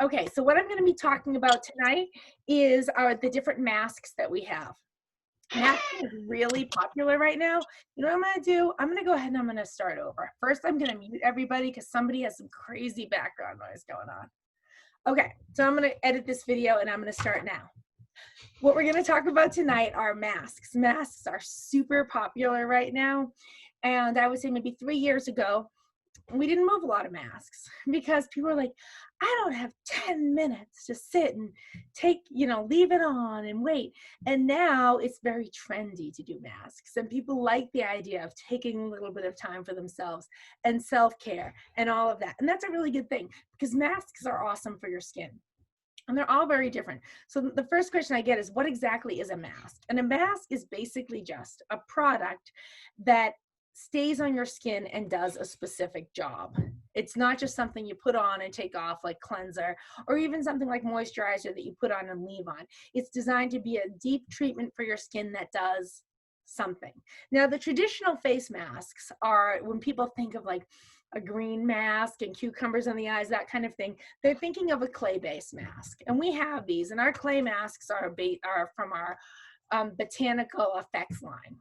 Okay, so what I'm going to be talking about tonight is the different masks that we have. Masking is really popular right now. You know what I'm going to do? I'm going to go ahead and I'm going to start over. First, I'm going to mute everybody because somebody has some crazy background noise going on. Okay, so I'm going to edit this video and I'm going to start now. What we're going to talk about tonight are masks. Masks are super popular right now. And I would say maybe 3 years ago, we didn't move a lot of masks because people were like, I don't have 10 minutes to sit and leave it on and wait. And now it's very trendy to do masks. And people like the idea of taking a little bit of time for themselves and self-care and all of that. And that's a really good thing because masks are awesome for your skin. And they're all very different. So the first question I get is, what exactly is a mask? And a mask is basically just a product that stays on your skin and does a specific job. It's not just something you put on and take off like cleanser, or even something like moisturizer that you put on and leave on. It's designed to be a deep treatment for your skin that does something. Now, the traditional face masks are, when people think of like a green mask and cucumbers on the eyes, that kind of thing, they're thinking of a clay-based mask. And we have these, and our clay masks are from our Botanical Effects line.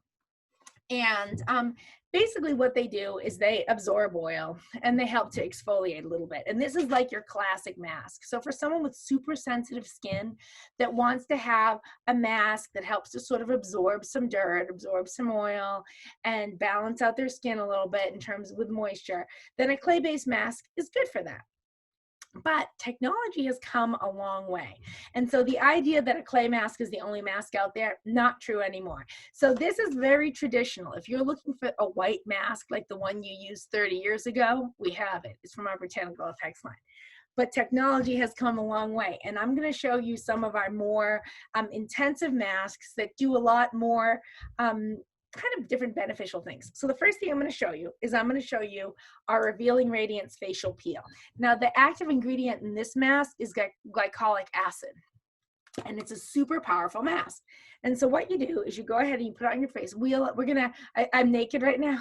And basically what they do is they absorb oil and they help to exfoliate a little bit. And this is like your classic mask. So for someone with super sensitive skin that wants to have a mask that helps to sort of absorb some dirt, absorb some oil, and balance out their skin a little bit in terms with moisture, then a clay-based mask is good for that. But technology has come a long way. And so the idea that a clay mask is the only mask out there, not true anymore. So this is very traditional. If you're looking for a white mask like the one you used 30 years ago, we have it. It's from our Botanical Effects line. But technology has come a long way. And I'm going to show you some of our more intensive masks that do a lot more kind of different beneficial things. So the first thing I'm going to show you is I'm going to show you our Revealing Radiance Facial Peel. Now, the active ingredient in this mask is glycolic acid, and it's a super powerful mask. And so what you do is you go ahead and you put it on your face. I'm naked right now,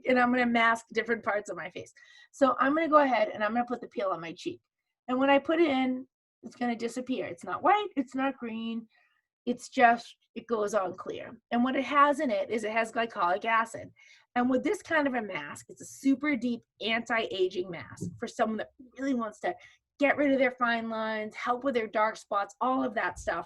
and I'm going to mask different parts of my face. So I'm going to go ahead and I'm going to put the peel on my cheek. And when I put it in, it's going to disappear. It's not white, it's not green. It's just, it goes on clear. And what it has in it is it has glycolic acid. And with this kind of a mask, it's a super deep anti-aging mask for someone that really wants to get rid of their fine lines, help with their dark spots, all of that stuff.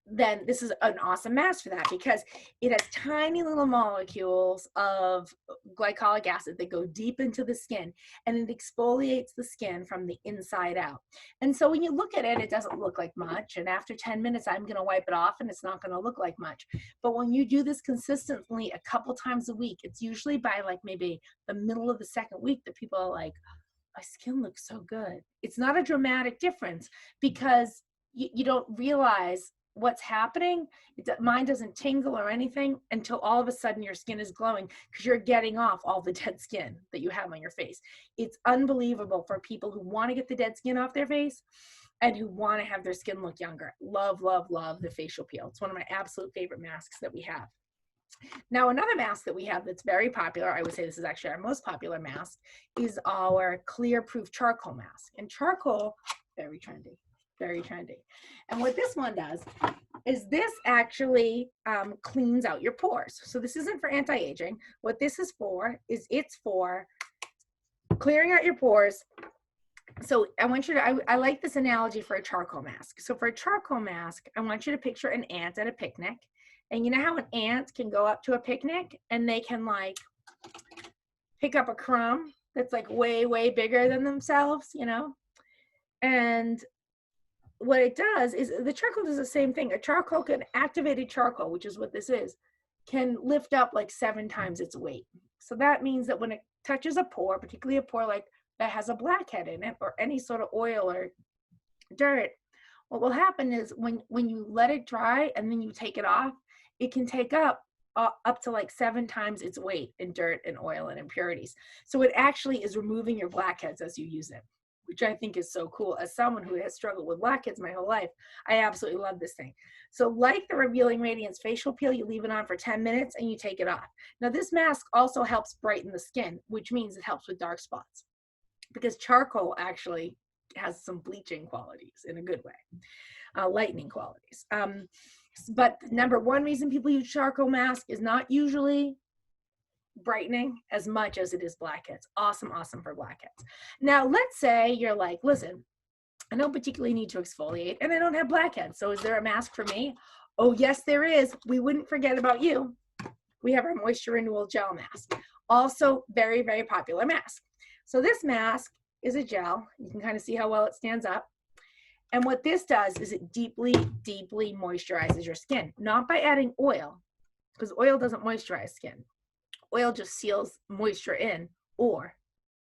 Then this is an awesome mask for that because it has tiny little molecules of glycolic acid that go deep into the skin, and it exfoliates the skin from the inside out. And so when you look at it, it doesn't look like much. And after 10 minutes, I'm going to wipe it off and it's not going to look like much. But when you do this consistently a couple times a week, it's usually by like maybe the middle of the second week that people are like, my skin looks so good. It's not a dramatic difference because you don't realize what's happening. Mine doesn't tingle or anything until all of a sudden your skin is glowing because you're getting off all the dead skin that you have on your face. It's unbelievable for people who want to get the dead skin off their face and who want to have their skin look younger. Love, love, love the facial peel. It's one of my absolute favorite masks that we have. Now, another mask that we have that's very popular, I would say this is actually our most popular mask, is our Clear Proof Charcoal Mask. And charcoal, very trendy, very trendy. And what this one does is this actually cleans out your pores. So this isn't for anti-aging. What this is for is it's for clearing out your pores. So I want you to, I like this analogy for a charcoal mask. So for a charcoal mask, I want you to picture an ant at a picnic. And you know how an ant can go up to a picnic and they can like pick up a crumb that's like way, way bigger than themselves, you know? And what it does is the charcoal does the same thing. A charcoal can, activated charcoal, which is what this is, can lift up like 7 times its weight. So that means that when it touches a pore, particularly a pore like that has a blackhead in it or any sort of oil or dirt, what will happen is when you let it dry and then you take it off, it can take up to like 7 times its weight in dirt and oil and impurities. So it actually is removing your blackheads as you use it, which I think is so cool. As someone who has struggled with blackheads my whole life, I absolutely love this thing. So like the Revealing Radiance Facial Peel, you leave it on for 10 minutes and you take it off. Now this mask also helps brighten the skin, which means it helps with dark spots because charcoal actually has some bleaching qualities in a good way, lightening qualities. But the number one reason people use charcoal mask is not usually brightening as much as it is blackheads. Awesome, awesome for blackheads. Now, let's say you're like, listen, I don't particularly need to exfoliate and I don't have blackheads. So is there a mask for me? Oh, yes, there is. We wouldn't forget about you. We have our Moisture Renewal Gel Mask. Also very, very popular mask. So this mask is a gel. You can kind of see how well it stands up. And what this does is it deeply, deeply moisturizes your skin. Not by adding oil, because oil doesn't moisturize skin. Oil just seals moisture in, or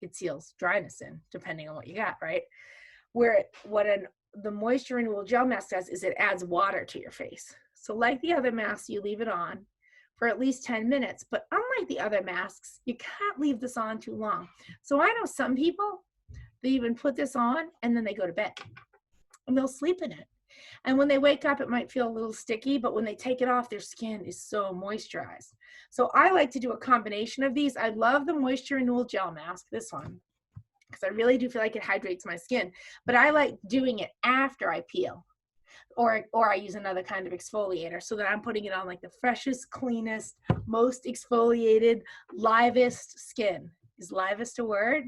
it seals dryness in, depending on what you got, right? The Moisture Renewal Gel Mask does is it adds water to your face. So like the other masks, you leave it on for at least 10 minutes. But unlike the other masks, you can't leave this on too long. So I know some people, they even put this on and then they go to bed and they'll sleep in it. And when they wake up, it might feel a little sticky, but when they take it off, their skin is so moisturized. So I like to do a combination of these. I love the Moisture Renewal Gel Mask, this one, because I really do feel like it hydrates my skin. But I like doing it after I peel, or I use another kind of exfoliator so that I'm putting it on like the freshest, cleanest, most exfoliated, livest skin. Is livest a word?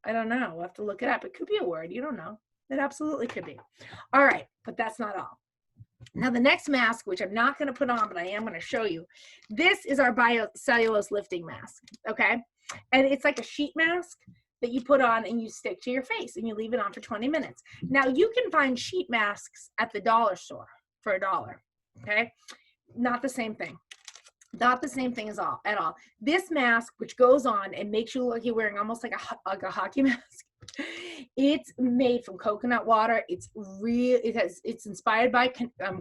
I don't know. We'll have to look it up. It could be a word. You don't know. It absolutely could be. All right, but that's not all. Now the next mask, which I'm not going to put on, but I am going to show you, this is our Biocellulose Lifting Mask, okay? And it's like a sheet mask that you put on and you stick to your face and you leave it on for 20 minutes. Now you can find sheet masks at the dollar store for $1, okay? Not the same thing. Not the same thing at all. This mask, which goes on and makes you look like you're wearing almost like a hockey mask, it's made from coconut water. It's inspired by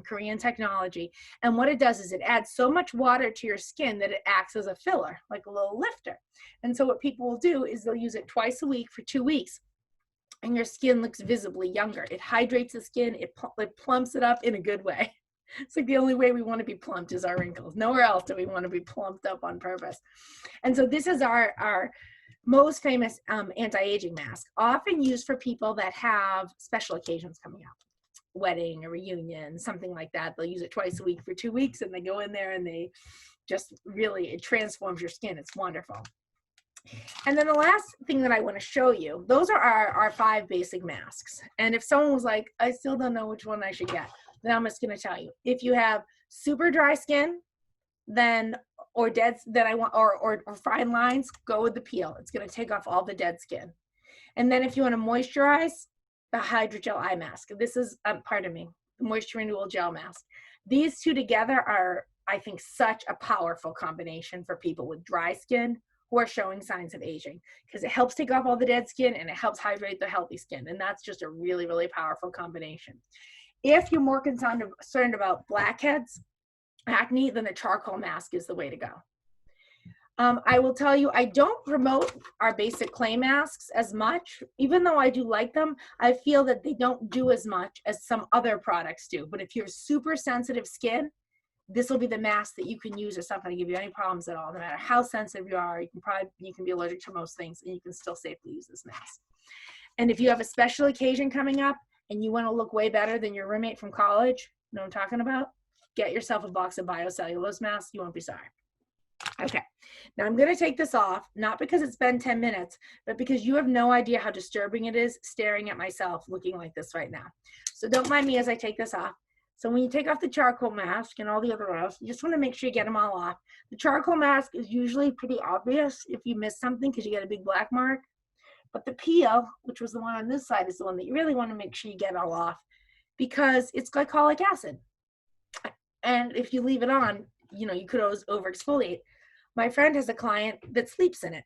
Korean technology. And what it does is it adds so much water to your skin that it acts as a filler, like a little lifter. And so what people will do is they'll use it twice a week for 2 weeks. And your skin looks visibly younger. It hydrates the skin. It plumps it up in a good way. It's like the only way we want to be plumped is our wrinkles. Nowhere else do we want to be plumped up on purpose. And so this is our most famous anti-aging mask, often used for people that have special occasions coming up, wedding, a reunion, something like that. They'll use it twice a week for 2 weeks and they go in there and they just really, it transforms your skin. It's wonderful. And then the last thing that I want to show you, those are our 5 basic masks. And if someone was like, I still don't know which one I should get, then I'm just going to tell you. If you have super dry skin, then or fine lines, go with the peel. It's going to take off all the dead skin. And then if you want to moisturize, the Hydrogel Eye Mask. This is, the Moisture Renewal Gel Mask. These two together are, I think, such a powerful combination for people with dry skin who are showing signs of aging, because it helps take off all the dead skin and it helps hydrate the healthy skin. And that's just a really, really powerful combination. If you're more concerned about blackheads, acne, then the charcoal mask is the way to go. I will tell you, I don't promote our basic clay masks as much. Even though I do like them, I feel that they don't do as much as some other products do. But if you're super sensitive skin, this will be the mask that you can use. It's not going to give you any problems at all. No matter how sensitive you are, you can be allergic to most things and you can still safely use this mask. And if you have a special occasion coming up and you want to look way better than your roommate from college, you know what I'm talking about? Get yourself a box of biocellulose masks. You won't be sorry. Okay, now I'm going to take this off, not because it's been 10 minutes, but because you have no idea how disturbing it is staring at myself looking like this right now. So don't mind me as I take this off. So when you take off the charcoal mask and all the other masks, you just want to make sure you get them all off. The charcoal mask is usually pretty obvious if you miss something because you get a big black mark. But the peel, which was the one on this side, is the one that you really want to make sure you get all off because it's glycolic acid. And if you leave it on, you know, you could always over exfoliate. My friend has a client that sleeps in it.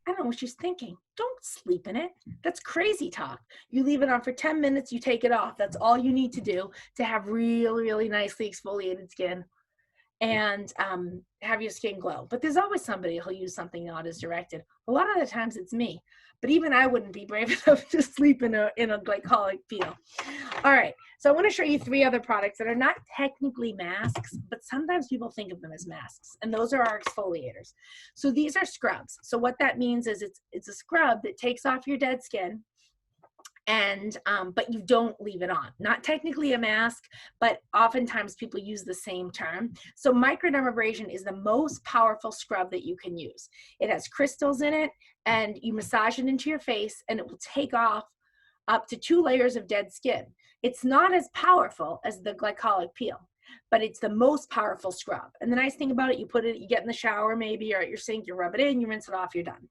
I don't know what she's thinking. Don't sleep in it. That's crazy talk. You leave it on for 10 minutes, you take it off. That's all you need to do to have really, really nicely exfoliated skin and have your skin glow. But there's always somebody who'll use something not as directed. A lot of the times it's me, but even I wouldn't be brave enough to sleep in a glycolic peel. All right, so I want to show you 3 other products that are not technically masks, but sometimes people think of them as masks, and those are our exfoliators. So these are scrubs. So what that means is it's a scrub that takes off your dead skin and but you don't leave it on. Not technically a mask, but oftentimes people use the same term. So microdermabrasion is the most powerful scrub that you can use. It has crystals in it, and you massage it into your face and it will take off up to 2 layers of dead skin. It's not as powerful as the glycolic peel, but it's the most powerful scrub. And the nice thing about it, you put it, you get in the shower maybe, or at your sink, you rub it in, you rinse it off, you're done.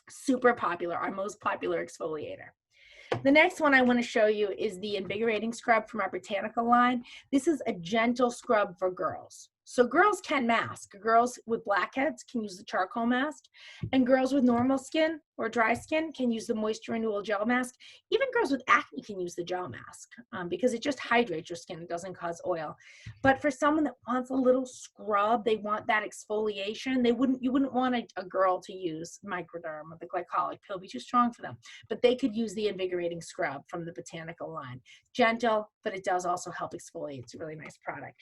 Super popular, our most popular exfoliator. The next one I want to show you is the invigorating scrub from our Botanical line. This is a gentle scrub for girls. So girls can mask. Girls with blackheads can use the charcoal mask, and girls with normal skin or dry skin can use the moisture renewal gel mask. Even girls with acne can use the gel mask because it just hydrates your skin. It doesn't cause oil. But for someone that wants a little scrub, they want that exfoliation. You wouldn't want a girl to use Microderm or the glycolic pill. It'd be too strong for them. But they could use the invigorating scrub from the Botanical line. Gentle, but it does also help exfoliate. It's a really nice product.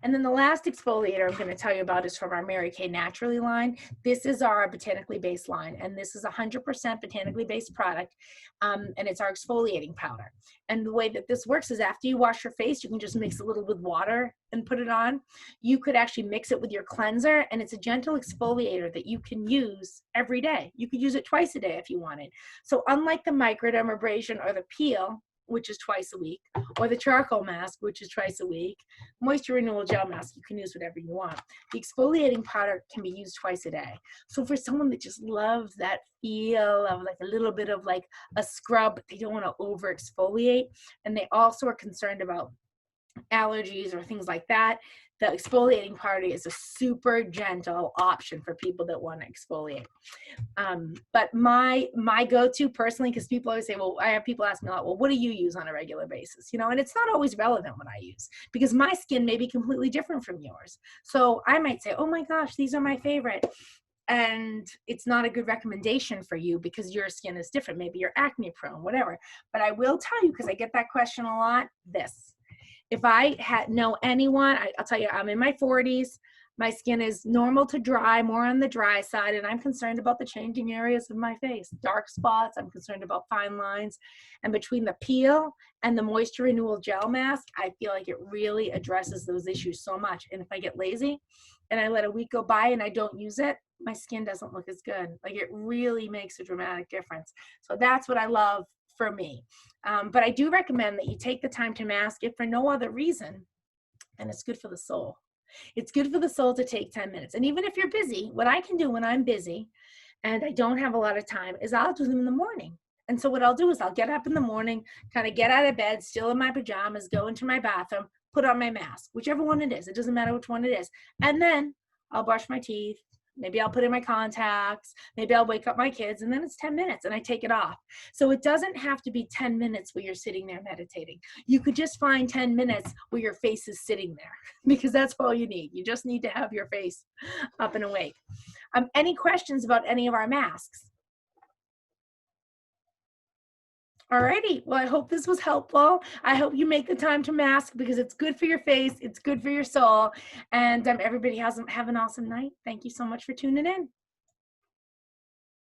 And then the last exfoliator I'm going to tell you about is from our Mary Kay Naturally line. This is our botanically based line, and this is 100% botanically based product, and it's our exfoliating powder. And the way that this works is after you wash your face, you can just mix a little with water and put it on. You could actually mix it with your cleanser, and it's a gentle exfoliator that you can use every day. You could use it twice a day if you wanted. So unlike the microdermabrasion or the peel, which is twice a week, or the charcoal mask, which is twice a week, moisture renewal gel mask, you can use whatever you want. The exfoliating powder can be used twice a day. So for someone that just loves that feel of like a little bit of like a scrub, but they don't want to over exfoliate, and they also are concerned about allergies or things like that, the exfoliating powder is a super gentle option for people that want to exfoliate. But my go-to personally, because people always say, well, I have people ask me a lot, well, what do you use on a regular basis? You know, and it's not always relevant what I use because my skin may be completely different from yours. So I might say, oh my gosh, these are my favorite. And it's not a good recommendation for you because your skin is different. Maybe you're acne prone, whatever. But I will tell you, because I get that question a lot, this. If I know anyone, I'll tell you, I'm in my 40s. My skin is normal to dry, more on the dry side, and I'm concerned about the changing areas of my face. Dark spots, I'm concerned about fine lines. And between the peel and the moisture renewal gel mask, I feel like it really addresses those issues so much. And if I get lazy and I let a week go by and I don't use it, my skin doesn't look as good. Like it really makes a dramatic difference. So that's what I love for me. But I do recommend that you take the time to mask if for no other reason, and it's good for the soul. It's good for the soul to take 10 minutes. And even if you're busy, what I can do when I'm busy and I don't have a lot of time is I'll do them in the morning. And so what I'll do is I'll get up in the morning, kind of get out of bed, still in my pajamas, go into my bathroom, put on my mask, whichever one it is. It doesn't matter which one it is. And then I'll brush my teeth. Maybe I'll put in my contacts, maybe I'll wake up my kids, and then it's 10 minutes and I take it off. So it doesn't have to be 10 minutes where you're sitting there meditating. You could just find 10 minutes where your face is sitting there because that's all you need. You just need to have your face up and awake. Any questions about any of our masks? Alrighty, well, I hope this was helpful. I hope you make the time to mask because it's good for your face, it's good for your soul, and everybody have an awesome night. Thank you so much for tuning in.